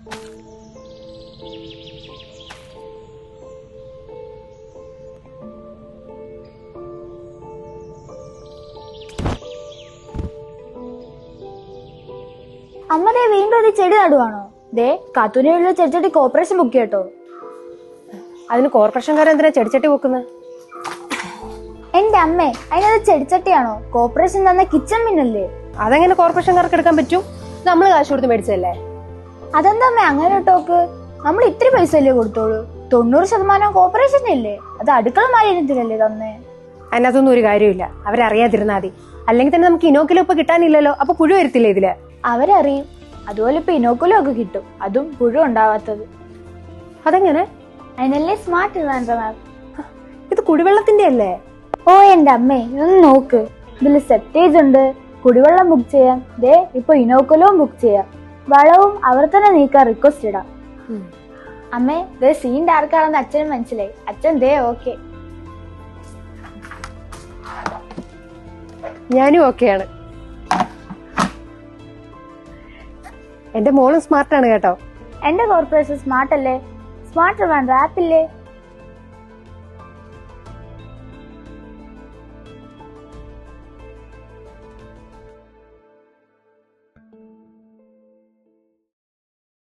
അമ്മ ദേ വീണ്ടും ഒരു ചെടി നടുവാണോ? ദേ കാത്തൂരിലുള്ള ചെടിച്ചട്ടി കോർപ്പറേഷൻ ബുക്ക് കേട്ടോ. അതിന് കോർപ്പറേഷൻകാരെ എന്തിനാ ചെടിച്ചട്ടി വെക്കുന്നത്? എന്റെ അമ്മേ, അതിനത് ചെടിച്ചട്ടിയാണോ? കോർപ്പറേഷൻ തന്ന കിച്ചൺ മിന്നല്ലേ? അതെങ്ങനെ കോർപ്പറേഷൻകാർക്ക് എടുക്കാൻ പറ്റും? നമ്മള് കാശ് കൊടുത്ത് മേടിച്ചല്ലേ? അതെന്താ അമ്മേ അങ്ങനെ ടോക്ക്? നമ്മൾ ഇത്തിരി പൈസ അല്ലേ കൊടുത്തോളൂ? 90% കോർപ്പറേഷൻ അല്ലേ? അത് അടുക്കള മാലിന്യത്തിനല്ലേ തന്നെ? അതിനകത്തൊന്നും ഒരു കാര്യമില്ല. അവരറിയാതിരുന്നാ മതി. അല്ലെങ്കിൽ തന്നെ നമുക്ക് ഇനോക്കിലും ഇപ്പൊ കിട്ടാനില്ലല്ലോ. അപ്പൊ പുഴു വരത്തില്ലേ ഇതില്? അവരറിയും. അതുപോലെ ഇപ്പൊ ഇനോക്കുലും ഒക്കെ കിട്ടും, അതും പുഴു ഉണ്ടാവാത്തത്. അതെങ്ങനെ? അതിനല്ലേ സ്മാർട്ട് ട്രിവാൻഡ്രം ആപ്പ്. ഇത് കുടിവെള്ളത്തിന്റെ അല്ലേ? ഓ എന്റെ അമ്മേ, ഇതൊന്ന് നോക്ക്. ഇതില് സെപ്റ്റേജ് ഉണ്ട്, കുടിവെള്ളം ബുക്ക് ചെയ്യാം. ദേ ഇപ്പൊ ഇനോക്കുലവും ബുക്ക് ചെയ്യാം. വളവും അവർ തന്നെ നീക്കാൻ റിക്വസ്റ്റ് ഇടാം. അമ്മേ, ദേ സീൻ ആർക്കാണെന്ന് അച്ഛനും മനസ്സിലായി. അച്ഛൻ ദേ ഓക്കെ. ഞാനും ഓക്കെയാണ്. എന്റെ മോളും സ്മാർട്ടാണ് കേട്ടോ. എന്റെ കോർപ്പറേഷൻ സ്മാർട്ട് അല്ലേ? സ്മാർട്ട് ട്രിവാൻഡ്രം ആപ്പ് ഇല്ലേ?